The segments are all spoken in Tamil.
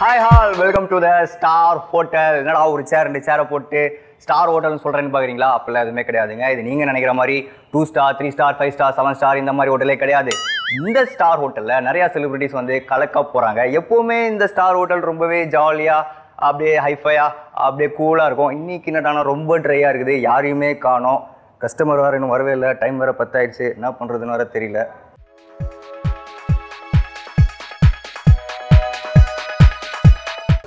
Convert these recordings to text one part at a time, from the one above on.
Hi all, welcome to the Star Hotel. என்னடா ஒரு சேர் ரெண்டு சேரை போட்டு ஸ்டார் ஹோட்டல்னு சொல்கிறேன்னு பார்க்குறீங்களா? அப்படிலாம் எதுவுமே கிடையாதுங்க. இது நீங்கள் நினைக்கிற மாதிரி 2 ஸ்டார் 3 ஸ்டார் 5 ஸ்டார் 7 ஸ்டார் இந்த மாதிரி ஹோட்டலே கிடையாது. இந்த ஸ்டார் ஹோட்டலில் நிறையா செலிபிரிட்டிஸ் வந்து கலக்க போகிறாங்க. எப்போவுமே இந்த ஸ்டார் ஹோட்டல் ரொம்பவே ஜாலியாக அப்படியே ஹைஃபையாக அப்படியே கூலாக இருக்கும். இன்றைக்கி என்னடானா ரொம்ப ட்ரையாக இருக்குது, யாரையுமே காணோம். கஸ்டமர் வேறு இன்னும் வரவே இல்லை, டைம் வேறு 10 ஆயிடுச்சு. என்ன பண்ணுறதுன்னு வேறு தெரியல.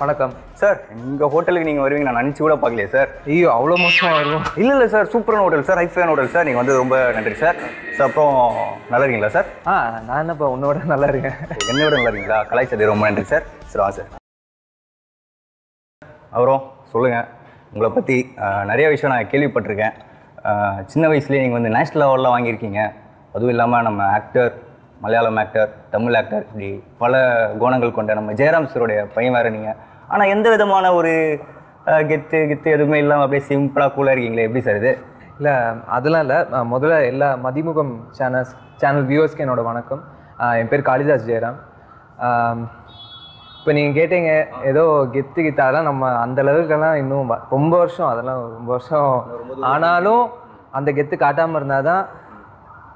வணக்கம் சார், எங்கள் ஹோட்டலுக்கு நீங்கள் வருவீங்க நான் நினச்சி கூட பார்க்கலையே சார். ஐயோ அவ்வளோ மோசமாக வரும். இல்லை சார், சூப்பரான ஹோட்டல் சார், ஹைஃபையான ஹோட்டல் சார். நீங்கள் வந்து ரொம்ப நன்றி சார். சார் அப்புறம் நல்லா இருக்கீங்களா சார்? நான் என்னப்பா உன்னோட நல்லா இருக்கேன். என்னோட நல்லா இருக்கீங்களா? கலாய்ச்சது ரொம்ப நன்றி சார். சரி வா சார். அப்புறம் சொல்லுங்கள், உங்களை பற்றி நிறைய விஷயம் நான் கேள்விப்பட்டிருக்கேன். சின்ன வயசுலேயே நீங்கள் வந்து நேஷ்னல் லெவலில் வாங்கியிருக்கீங்க. அதுவும் இல்லாமல் நம்ம actor, Malayalam actor, Tamil actor, இப்படி பல குணங்கள் கொண்ட நம்ம ஜெயராம் சாருடைய பையன் வேறு நீங்கள். ஆனால் எந்த விதமான ஒரு கெத்து எதுவுமே இல்லாமல் அப்படியே சிம்பிளாக கூலாக இருக்கீங்களே, எப்படி சார் இது? இல்லை அதெல்லாம் இல்லை. முதல்ல எல்லா மதிமுகம் சேனல் வியூவர்ஸ்க்கு என்னோட வணக்கம். என் பேர் காளிதாஸ் ஜெயராம். இப்போ நீங்கள் கேட்டீங்க ஏதோ கெத்து அதெல்லாம் நம்ம அந்த லெவலுக்கெல்லாம் இன்னும் ரொம்ப வருஷம், அதெல்லாம் ரொம்ப வருஷம் ஆனாலும் அந்த கெத்து காட்டாமல் இருந்தால் தான்,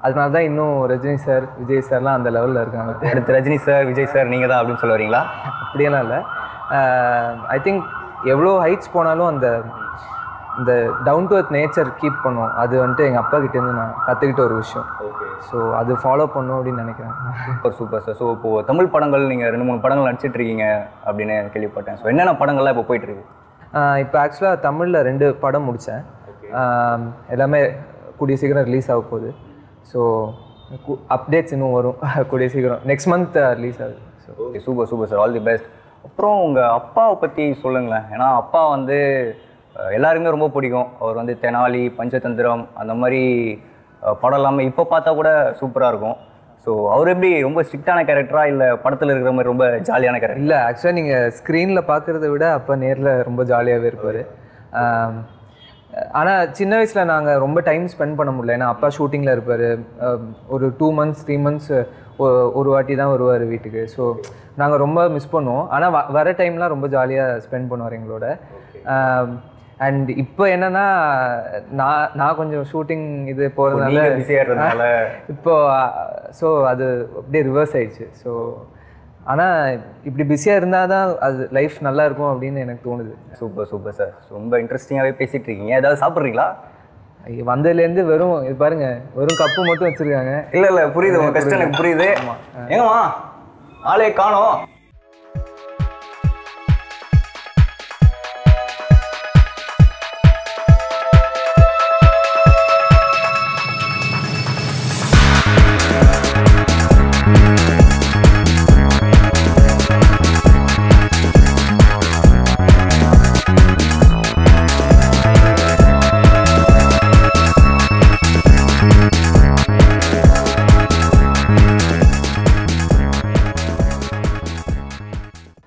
அதனால தான் இன்னும் ரஜினி சார், விஜய் சார்லாம் அந்த லெவலில் இருக்காங்க. அடுத்து ரஜினி சார், விஜய் சார் நீங்கள் தான் அப்படின்னு சொல்ல வரீங்களா? அப்படியெல்லாம் இல்லை. ஐ திங்க் எவ்வளோ ஹைட்ஸ் போனாலும் இந்த down to earth nature keep பண்ணும். அது வந்துட்டு எங்கள் அப்பா கிட்டேருந்து நான் கற்றுக்கிட்ட ஒரு விஷயம். ஓகே, ஸோ அது ஃபாலோ பண்ணும் அப்படின்னு நினைக்கிறேன். Super super sir. ஸோ இப்போது தமிழ் படங்கள் நீங்கள் 2-3 படங்கள் நடிச்சிட்ருக்கீங்க அப்படின்னு கேள்விப்பட்டேன். ஸோ என்னென்ன படங்கள்லாம் இப்போ போயிட்டுருக்கு? இப்போ ஆக்சுவலாக தமிழில் 2 படம் முடித்தேன். எல்லாமே கூடிய சீக்கிரம் ரிலீஸ் ஆக போகுது. ஸோ அப்டேட்ஸ் இன்னும் வரும் கூடிய சீக்கிரம். நெக்ஸ்ட் மந்த் ரிலீஸ் ஆகுது. So okay, super super sir, all the best. அப்புறம் உங்கள் அப்பாவை பற்றி சொல்லுங்களேன். ஏன்னா அப்பா வந்து எல்லாருமே ரொம்ப பிடிக்கும். அவர் வந்து தெனாலி, பஞ்சதந்திரம் அந்த மாதிரி படம் இல்லாமல் இப்போ பார்த்தா கூட சூப்பராக இருக்கும். ஸோ அவர் எப்படி ரொம்ப ஸ்ட்ரிக்டான கேரக்டரா இல்லை படத்தில் இருக்கிற மாதிரி ரொம்ப ஜாலியான கேரக்டர்? இல்லை, ஆக்சுவலாக நீங்கள் ஸ்க்ரீனில் பார்க்குறத விட அப்போ நேரில் ரொம்ப ஜாலியாகவே இருப்பார். ஆனால் சின்ன வயசில் நாங்கள் ரொம்ப டைம் ஸ்பெண்ட் பண்ண முடியல. ஏன்னா அப்பா ஷூட்டிங்கில் இருப்பார். ஒரு 2 months 3 months ஒரு வாட்டி தான் வருவார் வீட்டுக்கு. ஸோ நாங்கள் ரொம்ப மிஸ் பண்ணுவோம். ஆனால் வர டைம்லாம் ரொம்ப ஜாலியாக ஸ்பெண்ட் பண்ணுவார் எங்களோட. அண்ட் இப்போ என்னென்னா நான் கொஞ்சம் ஷூட்டிங் இது போகிறதுனால பிஸியாகிறதுனால இப்போ ஸோ அது அப்படியே ரிவர்ஸ் ஆயிடுச்சு. ஸோ ஆனால் இப்படி பிஸியாக இருந்தால் தான் அது லைஃப் நல்லா இருக்கும் அப்படின்னு எனக்கு தோணுது. சூப்பர் சூப்பர் சார், ரொம்ப இன்ட்ரெஸ்டிங்காகவே பேசிகிட்டு இருக்கீங்க. ஏதாவது சாப்பிட்றீங்களா? வந்ததுலேருந்து வெறும் இது பாருங்க, வெறும் கப்பு மட்டும் வச்சுருக்காங்க. இல்லை புரியுது, உங்கள் கஷ்டம் எனக்கு புரியுது. ஏங்கம்மா ஆளே காணோம்.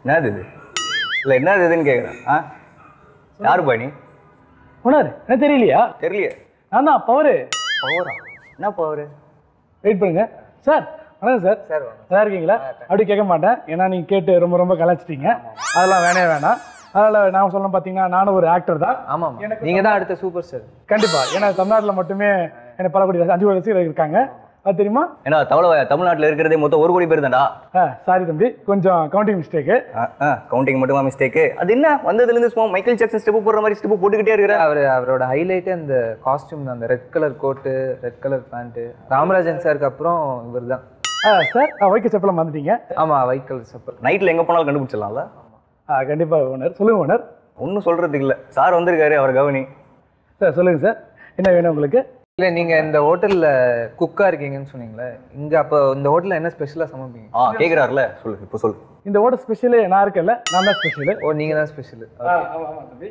என்னது இது? இல்லை என்னது இதுன்னு கேட்குறேன். யாரு பாணி? ஓனர் என்ன தெரியலையா? தெரியலையே. நான் தான் பவரு. பவரா? என்ன பவரு? வெயிட் பண்ணுங்க சார். வணக்கம் சார். சார் நல்லா இருக்கீங்களா? அப்படி கேட்க மாட்டேன், ஏன்னா நீங்கள் கேட்டு ரொம்ப ரொம்ப கலாச்சிட்டீங்க. அதெல்லாம் வேணாம். அதில் நான் சொல்லணும் பார்த்தீங்கன்னா, நானும் ஒரு ஆக்டர் தான். ஆமாம், நீங்கள் தான் அடுத்த சூப்பர் ஸ்டார். கண்டிப்பாக. ஏன்னா தமிழ்நாட்டில் மட்டுமே எனக்கு பல கோடி 5 கோடி ரசிகர்கள் இருக்காங்க. அது தெரியுமா? ஏன்னா தமிழ்நாட்டில் இருக்கிறதே மொத்தம் 1 கோடி பேர் தான்டா. சாரி தம்பி, கொஞ்சம் கவுண்டிங் மிஸ்டேக்கு. கவுண்டிங் மட்டுமா மிஸ்டேக்கு? அது என்ன வந்ததுலேருந்து சும்மா மைக்கேல் ஜாக்சன் ஸ்டெப்பு போடுற மாதிரி ஸ்டெப்பு போட்டுக்கிட்டே இருக்கிறார். அவரோட ஹைலைட்டே அந்த காஸ்டியூம் தான். அந்த red colour coat, red colour pant. Ramarajan சாருக்கு அப்புறம் இவர் தான். சார் ஒயிட் செப்பலாம் வந்துட்டீங்க. ஆமாம், ஒயிட் கலர் செப்பல். நைட்டில் எங்கே போனாலும் கண்டுபிடிச்சிடலாம்ல? கண்டிப்பாக ஓனர். சொல்லுங்கள் ஓனர். ஒன்றும் சொல்கிறதுக்கு இல்லை, சார் வந்திருக்காரு, அவர் கவனி. சார் சொல்லுங்கள் சார், என்ன வேணும் உங்களுக்கு? இல்லை, நீங்கள் இந்த ஹோட்டலில் குக்காக இருக்கீங்கன்னு சொன்னீங்களே, இங்கே அப்போ இந்த ஹோட்டலில் என்ன ஸ்பெஷலாக சமைப்பீங்க? கேட்குறாருல, சொல்லு இப்போ சொல்லு. இந்த ஹோட்டல் ஸ்பெஷலு நான் இருக்கல, நான் தான் ஸ்பெஷலு. ஓ, நீங்கள் தான் ஸ்பெஷலு.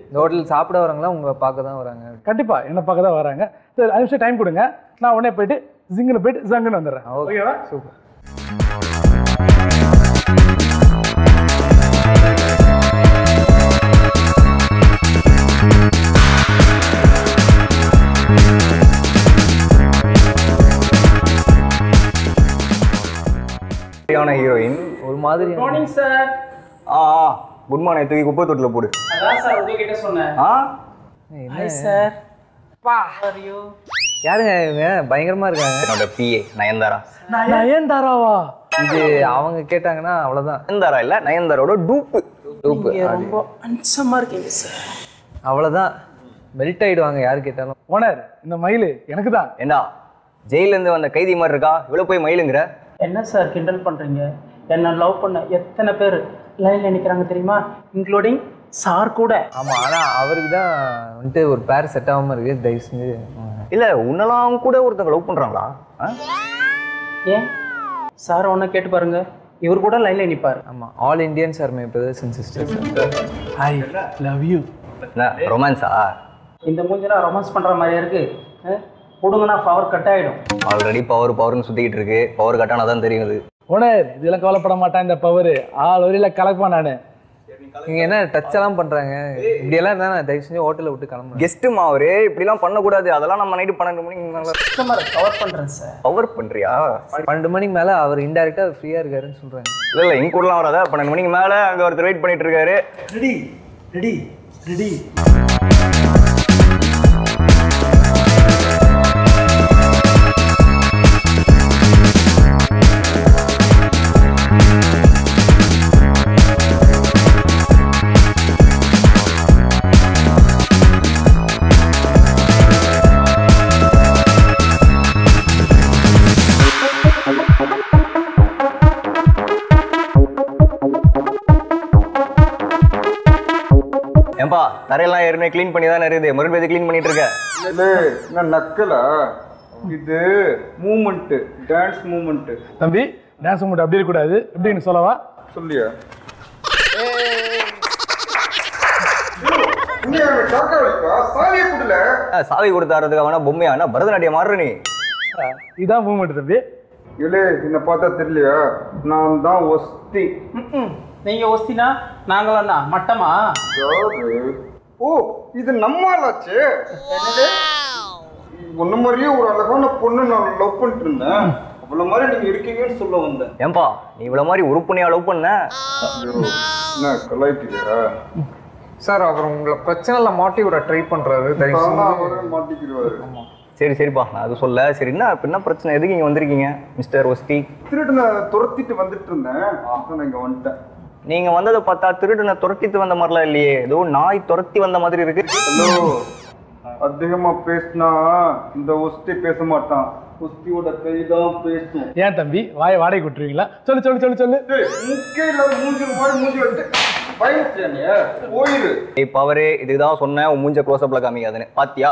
இந்த ஹோட்டல் சாப்பிட வராங்களா உங்களை பார்க்க தான் வராங்க? கண்டிப்பாக என்னை பார்க்க தான் வராங்க. சார் 5 நிமிஷம் டைம் கொடுங்க, நான் உடனே போயிட்டு ஜங்குன்னு வந்துடுறேன். ஓகேவா? சூப்பர். ஹீரோயின் ஒரு மாதிரி மார்னிங் சார். Good morning. தூக்கி குப்பை தொட்டில போடு. அதான் சார் உங்ககிட்ட சொன்னேன். Hi sir. பா ஆர் யூ? யாருங்க இவங்க பயங்கரமா இருக்காங்க. என்னோட பிஏ நயன்தாரா. நயன்தாராவா? இது அவங்க கேட்டாங்கன்னா அவ்வளவுதான். நயன்தாரா இல்ல, நயன்தாரோட டூப்பு. நீங்க ரொம்ப அன்சமா இருக்கீங்க சார். அவ்வளவுதான், மெல்ட் ஆயிடுவாங்க யாரு கேட்டாலும். ஓனர், இந்த மயில் எனக்கு தான். ஏண்டா ஜெயில இருந்து வந்த கைதி மாதிரி இருக்கா, இவ்வளவு போய் மயிலுங்கிற? என்ன சார் கிண்டல் பண்றீங்க? என்ன லவ் பண்ண எத்தனை பேர் லைன்ல நிக்கிறாங்க தெரியுமா, இன்க்ளூடிங் சார் கூட. ஆமா, ஆனா அவருக்கு தான் வந்துட்டு ஒரு பேர் செட் ஆகாம இருக்கு. தயவு செஞ்சு இல்ல உன்னெல்லாம் கூட ஒருத்தங்க லவ் பண்றாங்களா? ஏன் சார் ஒன்ன கேட்டு பாருங்க, இவர் கூட லைன்ல நிப்பாரு. ஆமா, all Indians are my brothers and sisters. I love you. ரொமான்ஸா? இந்த மூஞ்செல்லாம் ரொமான்ஸ் பண்ற மாதிரியா இருக்கு? கொடுங்கன்னா பவர் கட் ஆயிடும். ஆல்ரெடி பவர்னு சுத்திக்கிட்டு இருக்கு. பவர் கட்டானா தான் தெரியுது. ஓனர், இதெல்லாம் கவலைப்பட மாட்டான். இந்த பவர் ஆள் வரையில கலப்பான். நானு நீங்க என்ன டச் எல்லாம் பண்றாங்க? இப்படி எல்லாம் இருந்தா நான் தயவு செஞ்சு ஹோட்டல்ல விட்டு கிளம்புறேன். கெஸ்ட்டுமா அவரு, இப்படிலாம் பண்ணக்கூடாது. அதெல்லாம் நம்ம நைட்டு 12 மணிக்கு கஸ்டமரை கவர் பண்றேன் சார். பவர் பண்றியா? 12 மணிக்கு மேல அவர் இன்டைரக்டா ஃப்ரீயா இருக்காருன்னு சொல்றாங்க. இல்ல எங்க கூடலாம் வராத. 12 மணிக்கு மேல அங்க ஒருத்தர் வெயிட் பண்ணிட்டு இருக்காரு. Ready ready ready. ஏன்பா தரையெல்லாம் ஏற்கனவே க்ளீன் பண்ணி தானே இருக்குது, மறுபடியும் எது க்ளீன் பண்ணிட்டு இருக்க? என்ன நக்கலா? இது மூமெண்ட், டான்ஸ் மூமெண்ட். தம்பி, டான்ஸ் மூமெண்ட் அப்படி இருக்கக்கூடாது. எப்படின்னு சொல்லவா? சொல்லியா? சாவி கொடுத்தாரதுக்கு அவனா பொம்மையானா பரதநாட்டியம் ஆடுற நீ? இதான் மூமெண்ட் தம்பி. இல்ல என்ன பார்த்தா தெரியலையா? நான் தான் ஒஸ்தி. நீங்க ஒஸ்தினா நாங்களா மட்டமா? ஓ, இது நம்மளாச்சு. ஒன்ன மாதிரியே ஒரு அழகான பொண்ணு நான் லவ் பண்ணிட்டு இருந்தேன். அவ்வளவு மாதிரி நீங்க இருக்கீங்கன்னு சொல்ல வந்தேன். ஏன்பா நீ இவ்வளவு மாதிரி உறுப்புனையா லவ் பண்ண? என்ன கலாய்க்கிறியா சார்? அப்புறம் உங்களை பிரச்சனைல மாட்டி விட ட்ரை பண்றாரு. மாட்டிக்கிடுவாரு. சரி சரிப்பா, நான் அது சொல்ல. சரி, என்ன பிரச்சனை? எதுக்கு இங்க வந்திருக்கீங்க மிஸ்டர் ஒஸ்தி? திருட்டு துரத்திட்டு வந்துட்டு இருந்தேன், நான் இங்க வந்துட்டேன். நீங்க வந்ததை பார்த்தா திருடனை துரத்திட்டு வந்த மாதிரிலாம் இல்லையே, ஏதோ நாய் துரத்தி வந்த மாதிரி இருக்கு. ஹலோ, அதிகமா பேசினா இந்த ஒஸ்தி பேச மாட்டான், ஒஸ்தியோட கை தான் பேசும். ஏன் தம்பி வாயை வாடகை விட்டுருவீங்களா? சொல்லு சொல்லு சொல்லு சொல்லு. முக்கையில மூஞ்சி மாதிரி மூஞ்சி வச்சு பயமுறுத்தியா? போயிரு. பவரே, இதுதான் சொன்னேன், உன் மூஞ்ச க்ளோஸ்அப்ல காமிக்காதுன்னு. பாத்தியா?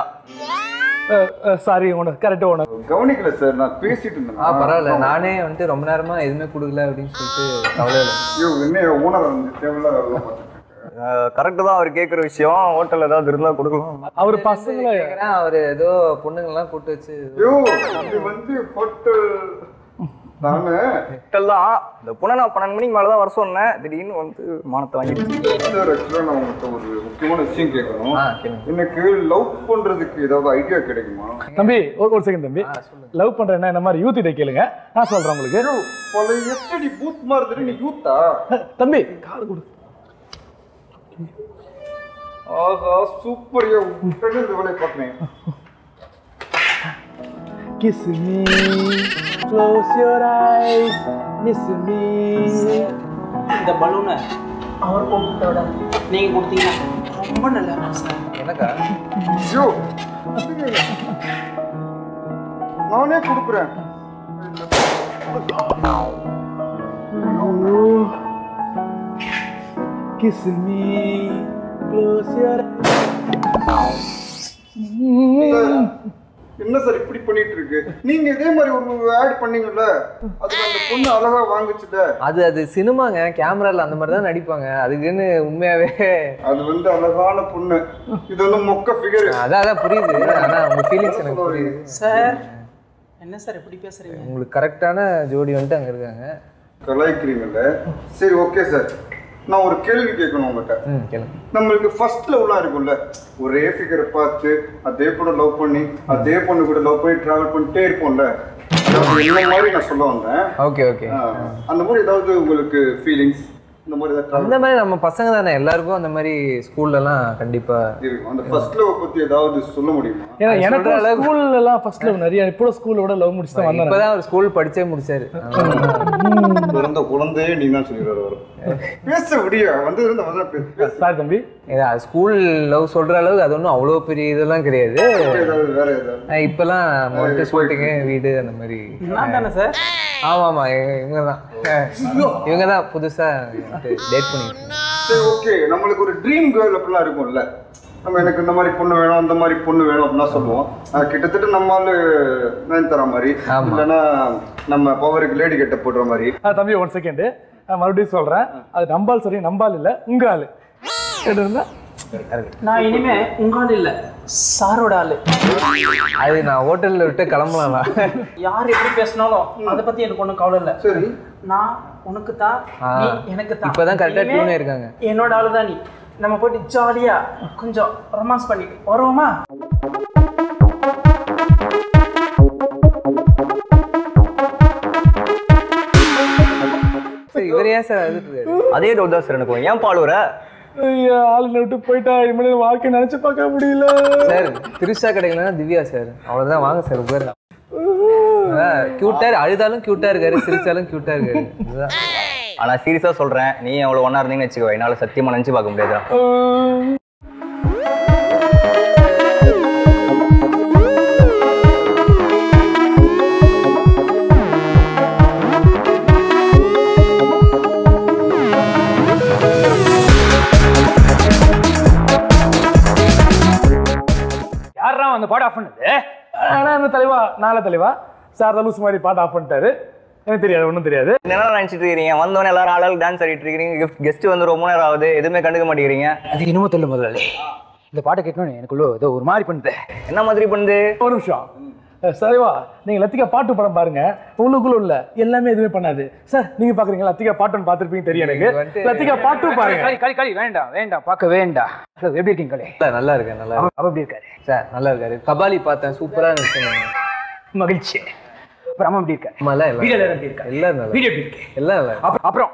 Sorry owner, correct owner. கவனிக்கல சார், நான் பேசிட்டு இருந்தேன். பரவாயில்ல, நானே வந்துட்டு ரொம்ப நேரமா எதுவுமே கொடுக்கல அப்படின்னு சொல்லிட்டு கவலை இல்லை. ஐயோ, என்ன ஓனர் வந்து தேவையில்ல. கரெக்டு தான் அவர் கேட்குற விஷயம். ஹோட்டல் ஏதாவது இருந்தால் கொடுக்கலாம். அவர் பசங்களை அவர் ஏதோ பொண்ணுங்கள்லாம் கூட்டு வச்சு ஐயோ, இது வந்து ஹோட்டல் தானே. ஹோட்டல் தான். இந்த பொண்ணை நான் 12 மணிக்கு மேலே தான் வர சொன்னேன். திடீர்னு வந்து மானத்தை வாங்கிடுச்சு. சார், ஆக்சுவலாக நான் உங்கள்கிட்ட ஒரு முக்கியமான விஷயம் கேட்கணும். கேளுங்க. எனக்கு லவ் பண்றதுக்கு ஏதாவது ஐடியா கிடைக்குமா? தம்பி ஒரு செகண்ட் தம்பி. லவ் பண்றேன்னா இந்த மாதிரி யூத் கிட்ட கேளுங்க, நான் சொல்றேன் உங்களுக்கு. பல எஸ்டி பூத் மாதிரி நீ யூத்தா? தம்பி கால் கொடு. ஆஹா, சூப்பர். உடனே இந்த வேலையை பார்க்குறேன். Kiss me, close your eyes, miss me. இந்த பலூனை அவர் கொடுத்தோட நீங்க கொடுத்தீங்கன்னா ரொம்ப நல்லா இருக்கும் சார். எனக்கா? ஐயோ, நானே கொடுக்குறேன். Kiss me, close your eyes. என்ன சார் இப்படி பண்ணிட்டு இருக்கு? நீங்க இதே மாதிரி ஒரு ஆட் பண்ணீங்கல்ல, அதுல அந்த பொண்ணு அழகா வாங்குச்சுல. அது சினிமாங்க, கேமரால அந்த மாதிரி தான் நடிப்பாங்க. அதுக்குன்னு உண்மையாவே அது வந்து அழகான பொண்ணு, இது வந்து மொக்க ஃபிகர். அதான் புரியுது. ஆனா உங்க ஃபீலிங்ஸ் எனக்கு புரியுது சார். என்ன சார் இப்படி பேசுறீங்க? உங்களுக்கு கரெக்டான ஜோடி வந்துட்டு அங்க இருக்காங்க. கலாய்க்கிறீங்கல்ல? சரி, ஓகே சார். நான் ஒரு கேள்வி கேட்கணும் உங்கள்கிட்ட. கேளுங்க. நம்மளுக்கு ஃபர்ஸ்ட் லவ்லாம் இருக்கும்ல, ஒரே ஃபிகரை பார்த்து அதே பொண்ணு லவ் பண்ணி அதே பொண்ணு கூட லவ் பண்ணி டிராவல் பண்ணிட்டே இருப்போம்ல, அந்த இந்த மாதிரி நான் சொல்ல வந்தேன். Okay okay. அந்த மாதிரி ஏதாவது உங்களுக்கு ஃபீலிங்ஸ் இந்த மாதிரி ஏதாவது அந்த மாதிரி நம்ம பசங்க தானே எல்லாருக்கும் அந்த மாதிரி ஸ்கூல்லலாம் கண்டிப்பா இருக்கும். அந்த ஃபர்ஸ்ட் லவ் பத்தி ஏதாவது சொல்ல முடியுமா? ஏன்னா எனக்கு ஸ்கூல்ல எல்லாம் ஃபர்ஸ்ட் லவ் நிறைய. இப்போ ஸ்கூலோட லவ் முடிச்சு தான் வந்தேன். இப்பதான் ஒரு ஸ்கூல் படிச்சே முடிச்சாரு. பிறந்த குழந்தையே நீ தான் சொல்லிடுறாரு வரும். பேச முடியா வந்து சாரி தம்பி. ஸ்கூல் லவ் சொல்ற அளவுக்கு அது ஒன்றும் அவ்வளோ பெரிய இதெல்லாம் கிடையாது. வேற ஏதாவது இப்பெல்லாம் வந்துட்டு ஷூட்டிங்கு வீடு அந்த மாதிரி. நான் தானே சார்? ஆமா ஆமா இவங்க தான் புதுசா டேட் பண்ணிருக்கோம். சரி ஓகே. நம்மளுக்கு ஒரு ட்ரீம் கேர்ள் அப்படிலாம் இருக்கும்ல. நம்ம எனக்கு இந்த மாதிரி பொண்ணு வேணும் அந்த மாதிரி பொண்ணு வேணும் அப்படிலாம் சொல்லுவோம். கிட்டத்தட்ட நம்மளால தர மாதிரி இல்லைன்னா நம்ம பவருக்கு லேடி கெட்ட போடுற மாதிரி. தம்பி 1 செகண்ட் மறுபடியும் சொல்றேன். அது நம்பால் சரி நம்பால் இல்ல உங்க ஆளு. நான் இனிமே உங்க ஆள் இல்ல சாரோட ஆளு. அது நான் ஹோட்டல்ல விட்டு கிளம்பலாம். யார் எப்படி பேசினாலும் அதை பத்தி எனக்கு ஒன்றும் கவலை இல்லை. சரி நான் உனக்கு தான், நீ எனக்கு தான். இப்பதான் கரெக்டா டியூன் இருக்காங்க. என்னோட ஆளு தான் நீ. நம்ம போயிட்டு ஜாலியா கொஞ்சம் ரொமான்ஸ் பண்ணிட்டு வருவோமா? இவரையா சார் அதே டவுட் தான் சார் எனக்கு. ஏன் பாடுற ஆளுநை விட்டு போயிட்டா இனிமேல் வாழ்க்கை நினைச்சு பார்க்க முடியல சார். திருஷா கிடைக்கலன்னா திவ்யா சார். அவ்வளவுதான். வாங்க சார் உட்காரு. கியூட்டா அழுதாலும் கியூட்டா இருக்காரு, சிரிச்சாலும் கியூட்டா இருக்காரு. ஆனா சீரியஸா சொல்றேன், நீ அவ்வளவு ஒன்னா இருந்தீங்கன்னு வச்சுக்கோ, என்னால சத்தியமா நினைச்சு பார்க்க முடியாதா. அந்த பாட்டு ஆஃப் பண்ணது. ஆனா என்ன தலைவா, நாளை தலைவா சார் தான் லூஸ் மாதிரி பாட்டு ஆஃப் பண்ணிட்டாரு. எனக்கு தெரியாது, ஒன்றும் தெரியாது. என்ன நினைச்சிட்டு இருக்கீங்க? வந்தோடனே எல்லாரும் ஆளாளுக்கு டான்ஸ் ஆடிட்டு இருக்கீங்க. கெஸ்ட் வந்து ரொம்ப நேரம் ஆகுது, எதுவுமே கண்டுக்க மாட்டேங்கிறீங்க. அது இன்னமும் தெரியல முதலாளி. இந்த பாட்டை கேட்கணும் எனக்குள்ள ஏதோ ஒரு மாதிரி பண்ணுது. என்ன மாதிரி பண்ணுது? ஒரு நிமிஷம் சரிவா, நீங்க லத்திகா பாட்டு படம் பாருங்க, உள்ளுக்குள்ள உள்ள எல்லாமே எதுவுமே பண்ணாது. சார் நீங்க பாக்குறீங்க, லத்திகா பாட்டுன்னு பாத்துருப்பீங்க தெரியும் எனக்கு. லத்திகா பாட்டு பாருங்க. களி களி வேண்டாம் வேண்டாம் பார்க்க வேண்டாம். எப்படி இருக்கீங்க களி? நல்லா இருக்கேன். நல்லா இருக்கு. அவ எப்படி இருக்காரு சார்? நல்லா இருக்காரு. கபாலி பார்த்தேன், சூப்பரா இருந்துச்சு. மகிழ்ச்சி. அப்புறம் அம்மா எப்படி இருக்காரு? வீடியோல எப்படி இருக்காரு? எல்லாம் நல்லா. வீடியோ எப்படி இருக்கு? எல்லாம் நல்லா. அப்புறம்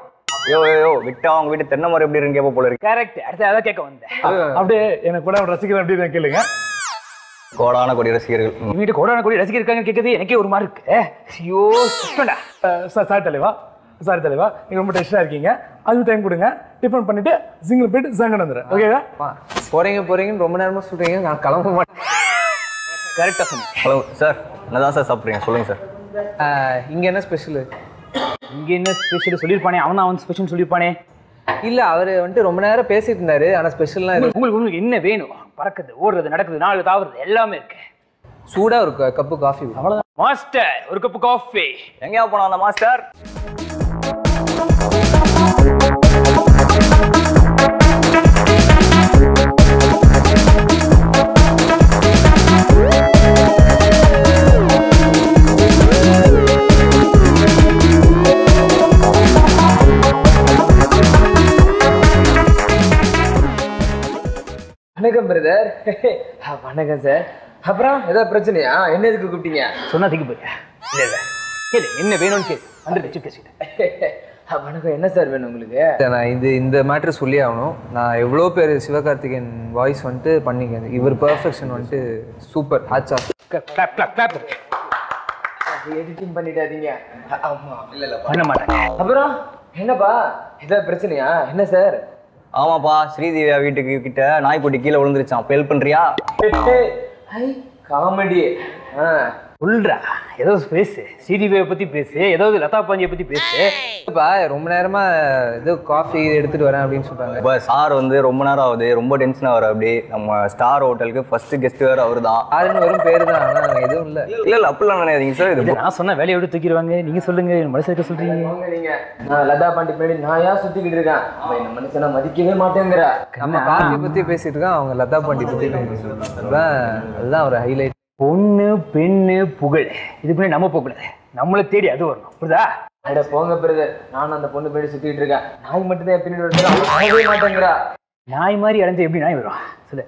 யோ யோ விட்டா அவங்க வீட்டு தென்னை மரம் எப்படி இருக்கு கேப்ப போல இருக்கு. கரெக்ட். அடுத்து அதான் கேட்க வந்தேன். அப்படியே எனக்கு கூட ரசிகர் அப்படி தான் கேளுங்க. கோடான கொடி ரசிகர்கள். வீட்டு கோடான கொடி ரசிகர் இருக்காங்கன்னு கேட்குறது எனக்கே ஒரு மாதிரி இருக்கு. ஐயோ சுத்தண்டா. சாரி தலைவா, சாரி தலைவா, நீங்க ரொம்ப டென்ஷனா இருக்கீங்க. அது டைம் கொடுங்க, டிஃபன் பண்ணிட்டு சிங்கிள் போயிட்டு சங்கன் வந்துடுறேன். ஓகேவா? போறீங்கன்னு ரொம்ப நேரமா சொல்றீங்க, நான் கிளம்ப மாட்டேன். கரெக்டா சொன்னீங்க. ஹலோ சார், என்னதான் சார் சாப்பிட்றீங்க சொல்லுங்க சார். இங்க என்ன ஸ்பெஷல்? இங்க என்ன ஸ்பெஷல் சொல்லியிருப்பானே, அவன் ஸ்பெஷல் சொல்லியிருப்பானே. இல்ல அவரு வந்துட்டு ரொம்ப நேரம் பேசிட்டு இருந்தாரு. ஆனா ஸ்பெஷல்லாம் உங்களுக்கு என்ன வேணும்? பறக்குது, ஓடுறது, நடக்குது, நாலு தாவுறது எல்லாமே இருக்கு. சூடா ஒரு கப்பு காஃபி. அவ்வளவுதான் மாஸ்டர். ஒரு கப்பு காஃபி. எங்கேயா போனா அந்த மாஸ்டர்? வணக்கம் பிரதர். வணக்கம் சார். அப்புறம் ஏதாவது பிரச்சனையா? என்ன எதுக்கு கூப்பிட்டீங்க? சொன்னா திக்கு போய் இல்ல இல்ல கேளு, என்ன வேணும்னு கேளு. வந்து வச்சு பேசிட்டேன். வணக்கம். என்ன சார் வேணும் உங்களுக்கு? நான் இந்த மேட்ரு சொல்லி ஆகணும். நான் எவ்வளோ பேர் சிவகார்த்திகேயன் வாய்ஸ் வந்துட்டு பண்ணிக்கிறேன். இவர் பெர்ஃபெக்ஷன் வந்துட்டு சூப்பர். ஆச்சா கிளாப் கிளாப் கிளாப். எடிட்டிங் பண்ணிட்டாதீங்க. ஆமா இல்ல இல்ல பண்ண மாட்டேன். அப்புறம் என்னப்பா ஏதாவது பிரச்சனையா? என்ன சார்? ஆமாப்பா, ஸ்ரீதேவியா வீட்டுக்கு கிட்ட நாய்க்குட்டி கீழே விழுந்துருச்சான். அப்ப ஹெல்ப் பண்றியா? காமெடி. சொல்றா, ஏதாவது பேசு. ஸ்ரீதேவியை பத்தி பேசு, ஏதாவது லதா பாண்டியை பத்தி பேசு. ரொம்ப நேரமா ஏதோ காஃபி எடுத்துட்டு வரேன் அப்படின்னு சொல்றாங்க. இப்போ சார் வந்து ரொம்ப நேரம் ஆகுது, ரொம்ப டென்ஷனா வர. அப்படி நம்ம ஸ்டார் ஹோட்டலுக்கு ஃபர்ஸ்ட் கெஸ்ட் வேற அவரு தான். ஆறுன்னு வரும் பேரு தான், ஆனா எதுவும் இல்ல. இல்ல அப்படிலாம் நினைக்காதீங்க சார். இது நான் சொன்ன வேலையை விட்டு தூக்கிடுவாங்க. நீங்க சொல்லுங்க, மனசு இருக்க சொல்றீங்க. நீங்க நான் லதா பாண்டி பின்னாடி நான் ஏன் சுத்திக்கிட்டு இருக்கேன்? அவன் இந்த மனுஷனை மதிக்கவே மாட்டேங்கிற. நம்ம காஃபி பத்தி பேசிட்டு இருக்கான், அவங்க லதா பாண்டி பத்தி பேசிட்டு இருக்காங்க. அதுதான் ஒரு ஹைலைட். பொண்ணு பெண்ணு புகழ் இது பண்ணி நம்ம போகக்கூடாது. நம்மளை தேடி அது வரணும். புரியுதா? அட போங்க பிரதர், நானும் அந்த பொண்ணு பின்னாடி சுத்திட்டு இருக்கேன். நாய் மட்டும் தான் பின்னாடி வரவே மாட்டேங்கிறா. நாய் மாதிரி அடைஞ்சு எப்படி நாய் வரும் சொல்லு?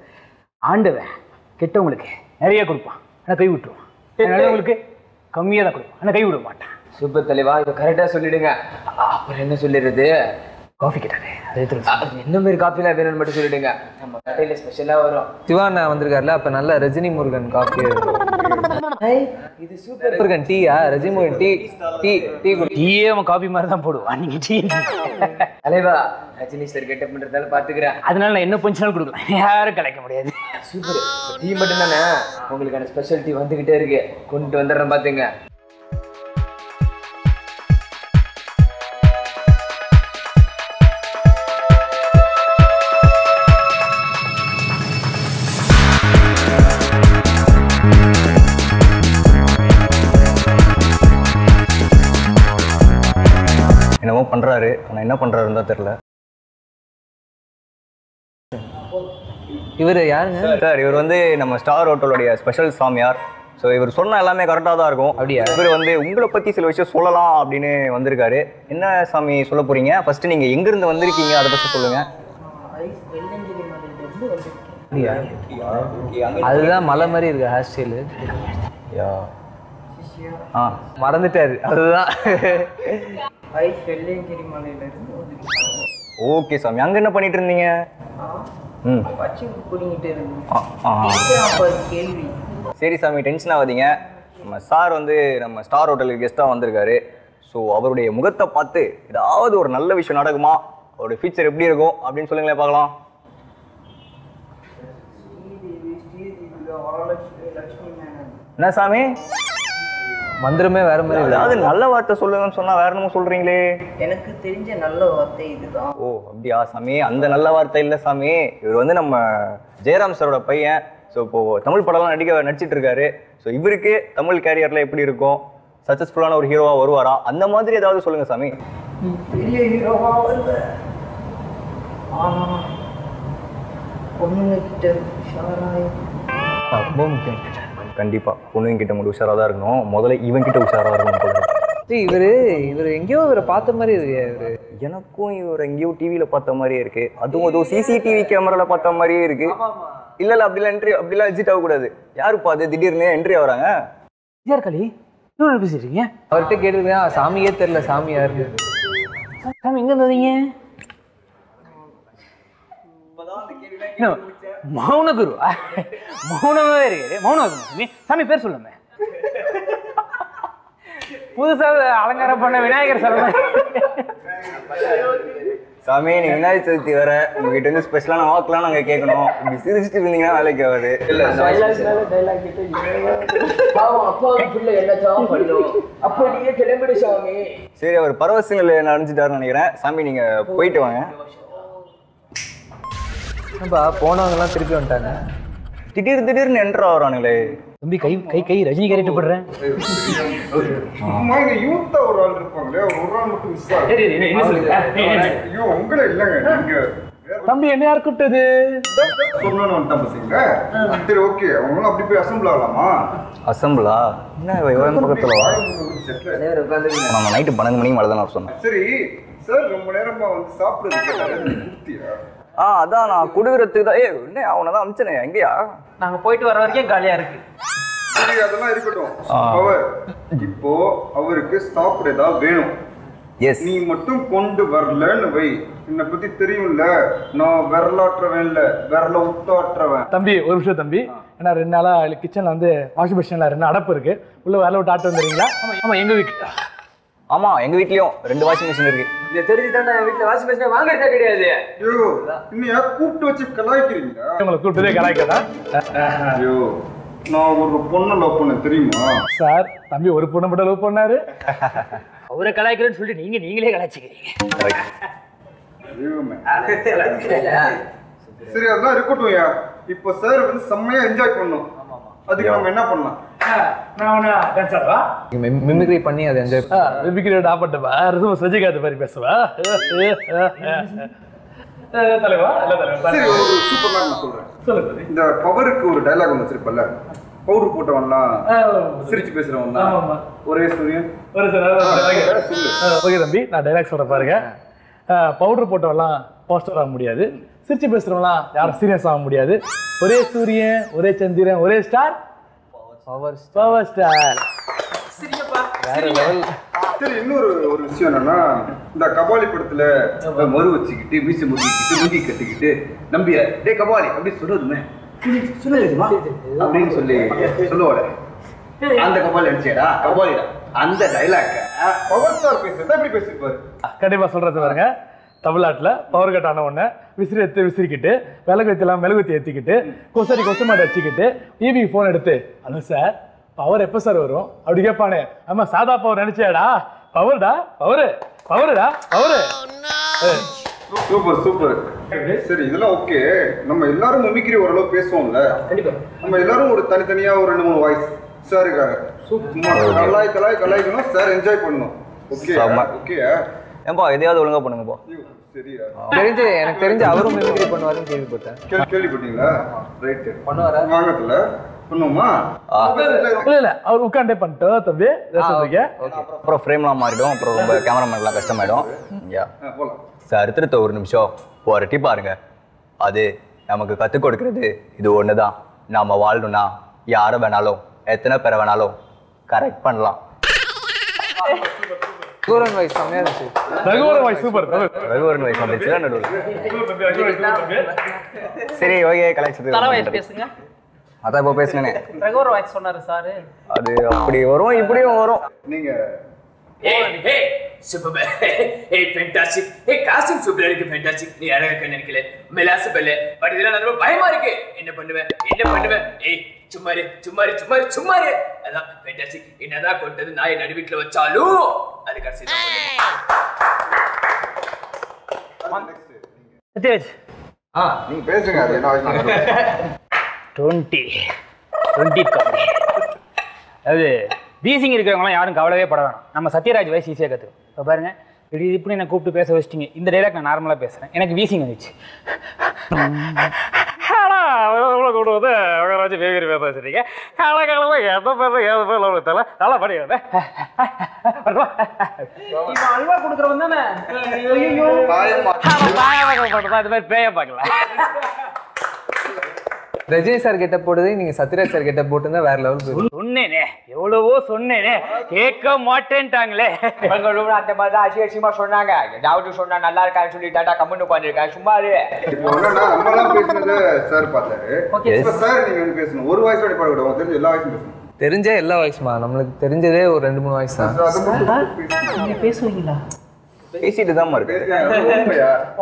ஆண்டவன் கெட்டவங்களுக்கு நிறைய கொடுப்பான், ஆனால் கை விட்டுருவான். நல்லவங்களுக்கு கம்மியாக தான் கொடுப்போம் ஆனால் கை விட மாட்டேன். சூப்பர் தலைவா, இப்போ கரெக்டாக சொல்லிடுங்க. அப்புறம் என்ன சொல்லிடுறது? காஃபி கேட்டாரு, அதை எடுத்துட்டு என்ன மாதிரி காஃபிலாம் வேணும்னு மட்டும் சொல்லிடுங்க. நம்ம கடையில் ஸ்பெஷலாக வரும். சிவாண்ணா வந்திருக்காருல, அப்போ நல்ல ரஜினி முருகன் காஃபி. இது சூப்பர் முருகன் டீயா? Rajini Murugan tea tea tea டீயே அவன் காஃபி மாதிரி தான் போடுவான். நீங்கள் டீ தலைவா, ரஜினி சார் கெட்டப் பண்ணுறதால பார்த்துக்கிறேன். அதனால நான் என்ன கொஞ்சம் கொடுக்கலாம், யாரும் கலைக்க முடியாது. சூப்பர். டீ மட்டும் தானே, உங்களுக்கான ஸ்பெஷல் டீ வந்துக்கிட்டே இருக்கு, கொண்டு வந்துடுறேன் பார்த்துங்க. என்னமோ பண்றாரு, ஆனால் என்ன பண்றாருன்னு தான் தெரியல. இவர் யாருங்க சார்? இவர் வந்து நம்ம ஸ்டார் ஹோட்டலுடைய ஸ்பெஷல் சாமியார். ஸோ இவர் சொன்ன எல்லாமே கரெக்டாக தான் இருக்கும். அப்படியா? இவர் வந்து உங்களை பற்றி சில விஷயம் சொல்லலாம் அப்படின்னு வந்திருக்காரு. என்ன சாமி சொல்ல போறீங்க? ஃபர்ஸ்ட் நீங்கள் எங்கேருந்து வந்திருக்கீங்க அதை பற்றி சொல்லுங்க. அதுதான் மலை மாதிரி இருக்கு ஹேர் ஸ்டைலு. மறந்துட்டாரு, அதுதான். ஓகே சாமி, அங்கே என்ன பண்ணிட்டு இருந்தீங்க? சரி சாமி, டென்ஷன் ஆகாதீங்க. நம்ம சார் வந்து நம்ம ஸ்டார் ஹோட்டலுக்கு கெஸ்ட்டாக வந்திருக்காரு. ஸோ அவருடைய முகத்தை பார்த்து ஏதாவது ஒரு நல்ல விஷயம் நடக்குமா, அவருடைய ஃபியூச்சர் எப்படி இருக்கும் அப்படின்னு சொல்லுங்களேன் பார்க்கலாம். என்ன சாமி மந்திரமே வேற மாதிரி இருக்கு. அதாவது நல்ல வார்த்தை சொல்லுங்கன்னு சொன்னா வேற என்னமோ சொல்றீங்களே. எனக்கு தெரிஞ்ச நல்ல வார்த்தை இதுதான். ஓ அப்படியா சாமி? அந்த நல்ல வார்த்தை இல்லை சாமி. இவர் வந்து நம்ம ஜெயராம் சாரோட பையன். ஸோ இப்போ தமிழ் படம்லாம் நடிச்சிட்டு இருக்காரு. ஸோ இவருக்கு தமிழ் கேரியர்ல எப்படி இருக்கும், சக்சஸ்ஃபுல்லான ஒரு ஹீரோவா வருவாரா, அந்த மாதிரி ஏதாவது சொல்லுங்க சாமி. பெரிய ஹீரோவா வருவேன், ஆனா பொண்ணுங்க கிட்ட உஷாராய். ரொம்ப முக்கியம். கண்டிப்பா பொண்ணுங்க கிட்ட மட்டும் உஷாரா தான் இருக்கணும். முதல்ல இவன் கிட்ட உஷாரா இருக்கணும். இவர் எங்கேயோ இவரை பார்த்த மாதிரி இருக்கு. இவரு எனக்கும் இவர் எங்கேயோ டிவியில பார்த்த மாதிரியே இருக்கு. அதுவும் ஏதோ சிசிடிவி கேமரால பார்த்த மாதிரியே இருக்கு. இல்ல இல்ல அப்படிலாம் என்ட்ரி அப்படிலாம் எக்ஸிட் ஆகக்கூடாது. யாருப்பா அது திடீர்னு என்ட்ரி ஆகுறாங்க? யார் களி? இன்னொரு பேசிடுறீங்க. அவர்கிட்ட கேட்டுருக்கேன், சாமியே தெரியல சாமி யாரு. சாமி எங்க இருந்தீங்க? மௌனகுரு. மௌனமாவே இருக்கு. மௌனகுரு சாமி பேர் சொல்லுங்க. புதுசா அலங்காரம் பண்ண விநாயகர் சாமி. சாமி நீங்க விநாயகர் சதுர்த்தி வர உங்ககிட்ட இருந்து ஸ்பெஷலான வாக்கெல்லாம் நாங்க கேட்கணும். இப்படி சிரிச்சுட்டு இருந்தீங்கன்னா வேலைக்கு ஆகாது. சரி, அவர் பரவச நிலையில நடந்துட்டாருன்னு நினைக்கிறேன். சாமி நீங்க போயிட்டு வாங்க. போனவங்க எல்லாம் திருப்பி வந்துட்டாங்க. திடீர்னு என்ட்ரு ஆகிறானுங்களே. தம்பி கை கை கை ரஜினி கேரக்டர் பண்றேன். அம்மா இங்க யூத்தா ஒரு ஆள் இருப்பாங்களே, ஒரு ஆள் மட்டும் மிஸ் ஆகுது. என்ன சொல்லுங்க? ஐயோ உங்களே இல்லைங்க, நீங்க தம்பி என்ன யார் கூப்பிட்டது? சொன்னோன்னு வந்துட்டான் பசங்க. சரி ஓகே, அவங்களும் அப்படி போய் அசம்பிள் ஆகலாமா? அசம்பிளா? என்ன இவன் பக்கத்துல வா. நம்ம நைட்டு 12 மணிக்கு மேலே தான் சொன்னேன். சரி சார், ரொம்ப நேரமா வந்து சாப்பிடுறது குடுத்தியா? அதான் நான் குடுக்கிறதுக்கு தான். என்ன அவனை தான் அமிச்சனே. எங்கேயா? நாங்க போயிட்டு வர வரைக்கும் காலியா இருக்கு. சரி அதெல்லாம் இருக்கட்டும். அவர் இப்போ அவருக்கு சாப்பிட ஏதாவது வேணும். எஸ். நீ மட்டும் கொண்டு வரலன்னு வை. என்னை பத்தி தெரியும்ல, நான் விரலாற்றவன் இல்ல, விரல உத்தாற்றவன். தம்பி ஒரு விஷயம் தம்பி, ஏன்னா 2 நாளா கிச்சன்ல வந்து வாஷிங் மிஷின்ல 2 அடப்பு இருக்கு. உள்ள வேலை விட்டு ஆட்டு வந்துடுறீங்களா? ஆமா எங்க வீட்டுல. ஆமா எங்க வீட்லயும் 2 வாஷிங் மிஷின் இருக்கு. இதை தெரிஞ்சுதான் என் வீட்டுல வாஷிங் மிஷின் வாங்குறதே கிடையாது. ஐயோ இன்னையா கூப்பிட்டு வச்சு கலாய்க்கிறீங்க. உங்களை கூப்பிட்டதே கலாய்க்கதான். ஐயோ நான் ஒரு பொண்ணை லவ் பண்ண தெரியுமா சார்? தம்பி ஒரு பொண்ணை மட்டும் லவ் பண்ணாரு. அவரை கலாய்க்கிறேன்னு சொல்லிட்டு நீங்களே கலாய்ச்சிக்கிறீங்க. சரி அதெல்லாம் இருக்கட்டும். இப்போ சார் வந்து செம்மையா என்ஜாய் பண்ணோம். அதுக்கு நம்ம என்ன பண்ணலாம்? மிமிக்ரி பண்ணி அதை என்ஜாய் ஆப்பட்டப்பா ரஜினிகாந்த் மாதிரி பேசுவா. தலைவா சரி ஒரு சூப்பர் நான் சொல்றேன். சொல்லுங்க. இந்த பவருக்கு ஒரு டைலாக் ஒன்று வச்சிருப்பல்ல, பவுடர் போட்டவன்லாம் சிரிச்சு பேசுறவன் ஒரே சூரியன். ஓகே தம்பி, நான் டைலாக் சொல்றேன் பாருங்க. பவுடர் போட்டவெல்லாம் போஸ்டர் ஆக முடியாது, சிரிச்சு பேசுறவங்களாம் யாரும் சீரியஸ் ஆக முடியாது. ஒரே சூரியன், ஒரே சந்திரன், ஒரே ஸ்டார், பவர் ஸ்டார். சரி, இன்னொரு விஷயம் என்னன்னா, இந்த கபாலி படத்துல மறு வச்சுக்கிட்டு வீசி முடிக்கிட்டு முடி கட்டிக்கிட்டு நம்பிய டே கபாலி அப்படி சொல்றதுமே அப்படின்னு சொல்லி சொல்லுவாரு. அந்த கபாலி அடிச்சேடா கபாலிடா அந்த டைலாக் பவர் ஸ்டார் பேசுறதா எப்படி பேசிருப்பாரு. கண்டிப்பா சொல்றது பாருங்க. தமிழ்நாட்டில் பவர் கட் ஆன உடனே விசிறி எடுத்து விசிறிக்கிட்டு மெழுகுவத்தி மெழுகுவத்தி ஏற்றிக்கிட்டு கொசமாட்டை வச்சுக்கிட்டு ஈவினிங் ஃபோன் எடுத்து ஹலோ சார் பவர் எப்போ சார் வரும் அப்படி கேட்பானே. ஆமா சாதா பவர் நினைச்சியாடா பவர்டா பவருடா பவரு. Super super. சரி இதெல்லாம் ஓகே. நம்ம எல்லாரும் மிமிக்ரி ஓரளவு பேசுவோம்ல. கண்டிப்பா நம்ம எல்லாரும் ஒரு தனித்தனியா ஒரு 2-3 வாய்ஸ் சாருக்காக கலாய்க்கணும் சார் என்ஜாய் பண்ணணும். ஓகே ஓகே ஏன்பா எதையாவது ஒழுங்கா பண்ணுங்கப்பா. சரியா எனக்கு தெரிஞ்சு அவரும் மிமிக்ரி பண்ணுவாருன்னு கேள்விப்பட்டேன். கேள்விப்பட்டீங்களா? ரைட் பண்ணுவாரா? வாங்கத்துல பண்ணுமா? இல்ல அவர் உட்காண்டே பண்ணிட்டோம் தம்பி. அப்புறம் ஃப்ரேம்லாம் மாறிடும். அப்புறம் ரொம்ப கேமராமேன்லாம் கஷ்டமாயிடும். சரித்திரத்தை ஒரு நிமிஷம் போராட்டி பாருங்க. அது நமக்கு கற்றுக் கொடுக்கறது இது ஒன்று தான். நாம வாழணும்னா யாரை வேணாலும் எத்தனை பேரை வேணாலும் கரெக்ட் பண்ணலாம். ரகுவரன் வாய்ஸ் செம்மையா இருந்துச்சு. Raghuvaran voice super. Raghuvaran voice வந்துச்சு நடுவில். சரி ஓகே கலெக்ஷன் தர வாய்ஸ் பேசுங்க. அதான் இப்போ பேசுனேனே. ரகுவரன் வாய்ஸ் சொன்னாரு சார். அது அப்படி வரும் இப்படியும் வரும். நீங்க Hey, super man. Hey, fantastic. Hey, casting super இருக்கு fantastic. நீ அழகா நினைக்கல. மெலாச பல்ல. பட் இதெல்லாம் நான் ரொம்ப பயமா இருக்கு. என்ன பண்ணுவேன்? ஏய், சும்மாரு. அதான் fantastic. என்னதான் கொண்டது நாயை நடு வீட்ல வச்சாலும் அது கடைசி தான். சத்யராஜ் நீங்க பேசுங்க. அது என்ன வாய்ஸ்? 20 காமெடி. அது வீசிங் இருக்கிறவங்களாம் யாரும் கவலையே பட வேணாம். நம்ம சத்யராஜ் வயசு ஈஸியாக கற்றுக்கும். இப்போ பாருங்க இப்படி என்ன கூப்பிட்டு பேச வச்சிட்டிங்க. இந்த டைலாக் நான் நார்மலாக பேசுகிறேன். எனக்கு வீசிங் வந்துச்சு. கூப்பிட்டு வந்து அவராஜ் வேகரி பேச வச்சுருக்கீங்க. காலகாலமாக எந்த பேர் ஏது பேர் தெரியல. நல்லா படிக்கிறது அல்வா கொடுக்குறவன் தானே. இது மாதிரி பேய பார்க்கல. ரஜினி சார் கெட்ட போட்டது நீங்க சத்யராஜ் சார் கெட்ட போட்டுருந்தா வேற லெவல் போயிடும். சொன்னேனே எவ்வளவோ சொன்னேனே கேட்க மாட்டேன்ட்டாங்களே. பெங்களூர் அந்த மாதிரி தான் அசியமா சொன்னாங்க. ஏதாவது சொன்னா நல்லா இருக்கான்னு சொல்லி டாடா கம்முன்னு உட்காந்துருக்காங்க. சும்மா இப்போ என்னன்னா நம்ம எல்லாம் பேசுனது சார் பார்த்தாரு. இப்ப சார் நீங்க வந்து பேசணும். ஒரு வாய்ஸ் ஓட பாட விடுவோம். தெரிஞ்ச எல்லா வாய்ஸும் பேசணும். தெரிஞ்ச எல்லா வாய்ஸ்மா நம்மளுக்கு தெரிஞ்சதே ஒரு 2-3 வாய்ஸ் தான். நீங்க பேசுவீங்களா? பேசிட்டு தான் இருக்கு.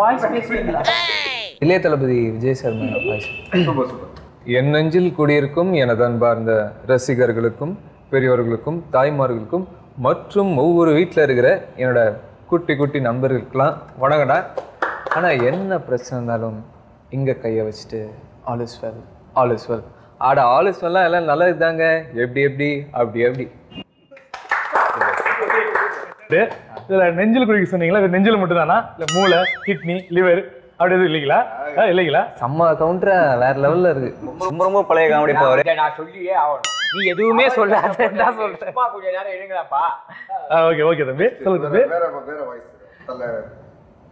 வாய்ஸ் பேசுவீங்களா? இளைய தளபதி Vijay sir voice. Super super. என் நெஞ்சில் குடியிருக்கும் எனது அன்பார்ந்த ரசிகர்களுக்கும் பெரியோர்களுக்கும் தாய்மார்களுக்கும் மற்றும் ஒவ்வொரு வீட்டில் இருக்கிற என்னோட குட்டி நண்பர்களுக்கெல்லாம் வணங்கடா. ஆனால் என்ன பிரச்சனை இருந்தாலும் இங்கே கையை வச்சுட்டு ஆல் இஸ் வெல். ஆட ஆல் இஸ் வெல்லாம் எல்லாம் நல்லது தாங்க. எப்படி அப்படி இதில் நெஞ்சில் குடிக்க சொன்னீங்களா? நெஞ்சில் மட்டும் தானா? இல்லை மூளை, கிட்னி, லிவர் அப்படி எதுவும் இல்லைங்களா? செம்ம கவுண்டரா வேற லெவல்ல இருக்கு. ரொம்ப பழைய காமெடி பவர். நான் சொல்லியே ஆகணும். நீ எதுவுமே சொல்லாத சொல்றேன். சும்மா கொஞ்ச நேரம் இருங்களாப்பா. ஓகே தம்பி சொல்லுங்க தம்பி. வேற வாய்ஸ் தல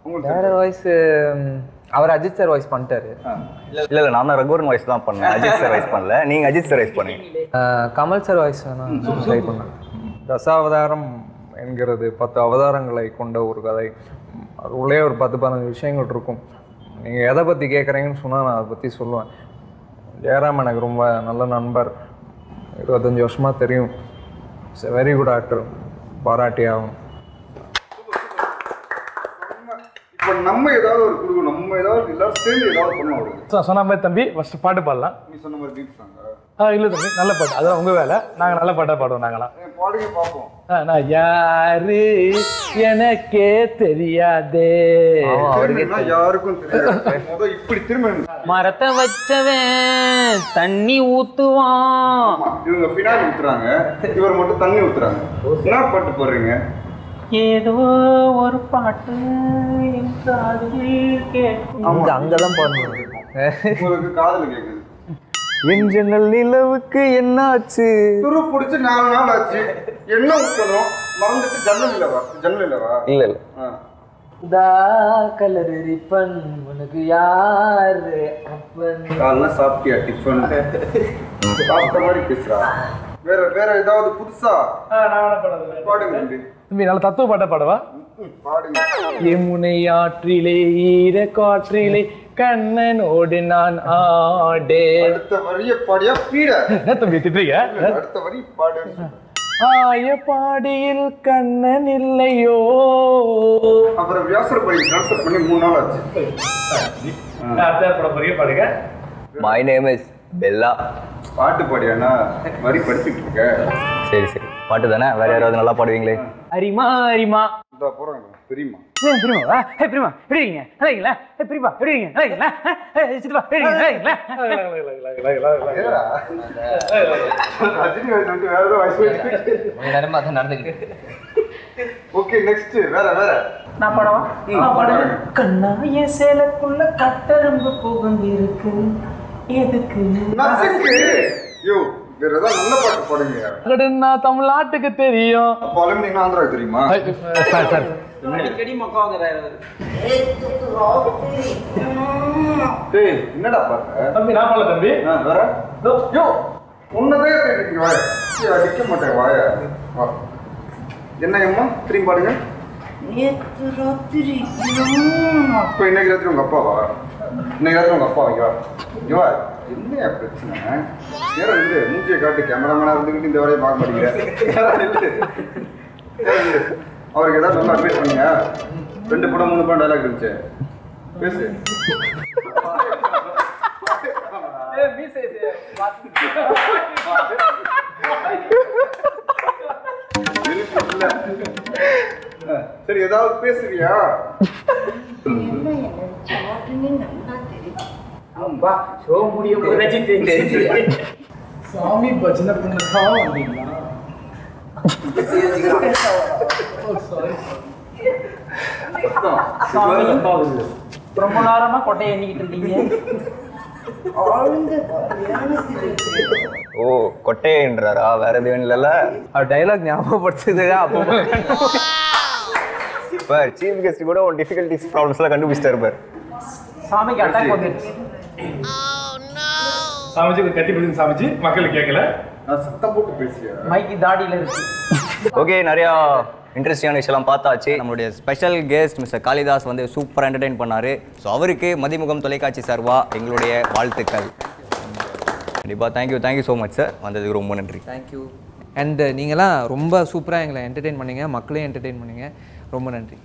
உங்களுக்கு வேற வாய்ஸ் அவர் அஜித் சார் வாய்ஸ் பண்ணிட்டாரு. இல்ல நான் தான் ரகுவரன் வாய்ஸ் தான் பண்ணேன். அஜித் சார் வாய்ஸ் பண்ணல. நீங்க அஜித் சார் வாய்ஸ் பண்ணீங்க. கமல் சார் வாய்ஸ் நான் ட்ரை பண்ணேன். தசாவதாரம் என்கிறது 10 அவதாரங்களை கொண்ட ஒரு கதை. அது உள்ளே ஒரு 10-15 விஷயங்கள் இருக்கும். நீங்கள் எதை பற்றி கேட்குறீங்கன்னு சொன்னால் நான் அதை பற்றி சொல்லுவேன். ஜெயராம் எனக்கு ரொம்ப நல்ல நண்பர். 25 வருஷமாக தெரியும். It's a very good actor. பாராட்டி ஆகும். இப்போ நம்ம ஏதாவது ஒரு குடும்பம் நம்ம ஏதாவது எல்லாரும் சேர்ந்து ஏதாவது பண்ணுவோம். சொன்ன மாதிரி தம்பி ஃபர்ஸ்ட் பாட்டு பாடலாம். நீ சொன்ன மாதிரி டீப் சாங். இல்லை தம்பி நல்ல பாட்டு. அதெல்லாம் உங்கள் வேலை. நாங்கள் நல்ல பாட்டாக பாடுவோம். நாங்களாம் பாடுங்க பார்ப்போம். நான் யாரு எனக்கே தெரியாதே. யாருக்கும் தெரியாது. இப்படி திரும்ப மரத்தை வச்சவன் தண்ணி ஊத்துவான். இவங்க பினாலி ஊத்துறாங்க. இவர் மட்டும் தண்ணி ஊத்துறாங்க. என்ன பாட்டு போடுறீங்க? ஏதோ ஒரு பாட்டு அங்கதான் பாடணும். உங்களுக்கு காதல கேக்குது. என் ஜன்னல் நிலவுக்கு என்னாச்சு? துரு பிடிச்சி 4 நாள் ஆச்சு. என்ன ஊத்தணும் மறந்துட்டு ஜன்னல் இல்லவா? இல்ல கலர் ரிப்பன் உனக்கு யாரு அப்பன். காலைல சாப்பிட்டியா டிஃபன்? சாப்பிட்ட மாதிரி பேசுறா. வேற வேற ஏதாவது புதுசா நான் வேணா பாடுறது. பாடுங்க தம்பி. தம்பி நல்ல தத்துவ பாட்டை பாடவா? பாடுங்க. யமுனை ஆற்றிலே ஈர காற்றிலே கண்ணனோடு நான் ஆடே. அடுத்த வரிய பாடியா பீட. என்ன தம்பி திட்டுறீங்க? அடுத்த வரி பாடு. ஆய பாடியில் கண்ணன் இல்லையோ. அப்புறம் வியாசர் படி ட்ரான்ஸ்ஃபர் பண்ணி 3 நாள் ஆச்சு. படம் பெரிய பாடுங்க. My name is Bella. பாட்டு பாடியானா வரி படிச்சுட்டு இருக்க. சரி சரி பாட்டு தானே, வேற யாராவது நல்லா பாடுவீங்களே? அரிமா அரிமா இதா போறாங்க பெரியம்மா. பிரிமா பிரிமா எப்படி இருக்கீங்க? நல்லா இருக்கீங்களா? பிரிமா எப்படி இருக்கீங்க? நல்லா இருக்கீங்களா? சித்தப்பா எப்படி இருக்கீங்க? நல்லா இருக்கீங்களா? ரஜினி வயசு வந்து வேற ஏதோ வயசு நேரமா தான் நடந்துக்கிட்டு. ஓகே நெக்ஸ்ட் வேற வேற நான் பாடவா? நான் பாடுறேன். கண்ணா என் சேலக்குள்ள கட்டெரும்பு புகுந்து இருக்கு எதுக்கு? நசுக்கு. யோ வேற ஏதாவது நல்ல பாட்டு பாடுங்க. நான் தமிழ்நாட்டுக்கு தெரியும். அப்போ நீங்க ஆந்திராவுக்கு தெரியுமா? சார் சார் அடிக்கடி மொக்காங்கிறாரு. டேய் என்னடா பாடுற? தம்பி நான் பாடல தம்பி. வேற யோ உன்னதே கேட்டுங்க வாய. அடிக்க மாட்டேன் வாய. வா. என்ன அம்மா திரும்பி பாடுங்க. நேத்து ராத்திரி இப்போ இன்னைக்கு ராத்திரி உங்க அப்பாவா? இன்னைக்கு ராத்திரி உங்க அப்பா இவா என்ன பிரச்சனை? வேற இல்லை மூஞ்சியை காட்டு கேமராமேனா இருந்துக்கிட்டு இந்த வேலையை பார்க்க மாட்டேங்கிறேன். அவருக்கு ஏதாவது நல்லா அட்வைஸ் பண்ணீங்க? 2 படம் 3 படம் டைலாக் இருந்துச்சு பேசு. சரி ஏதாவது பேசுறியா? சாமி பஜனை பண்ணா வந்தீங்களா? ரொம்ப நேரமா கொட்டையை எண்ணிக்கிட்டு இருந்தீங்க. ஓ கொட்டைன்றாரா? வேற எதுவும் இல்லைல்ல? அவர் டைலாக் ஞாபகப்படுத்துது. அப்போ இப்போ சீஃப் கெஸ்ட் கூட ஒரு டிஃபிகல்ட்டிஸ் ப்ராப்ளம்ஸ்லாம் கண்டுபிடிச்சிட்டா இருப்பார். சாமிக்கு அட்டாக் வந்துருச்சு. சாமிஜி கட்டி பிடிச்சி சாமிஜி மக்களுக்கு கேட்கல. நான் சத்தம் போட்டு பேசியா? மைக்கு தாடியில இருக்கு. ஓகே நிறையா இன்ட்ரெஸ்டிங்கான விஷயம்லாம் பார்த்தாச்சு. நம்மளுடைய ஸ்பெஷல் கெஸ்ட் மிஸ்டர் காளிதாஸ் வந்து சூப்பராக என்டர்டெயின் பண்ணார். ஸோ அவருக்கு மதிமுகம் தொலைக்காட்சி சார்பா எங்களுடைய வாழ்த்துக்கள். கண்டிப்பாக தேங்க்யூ ஸோ மச் சார், வந்ததுக்கு ரொம்ப நன்றி. தேங்க்யூ. அண்ட் நீங்களாம் ரொம்ப சூப்பராக எங்களை என்டர்டெயின் பண்ணீங்க, மக்களையும் என்டர்டெயின் பண்ணீங்க. ரொம்ப நன்றி.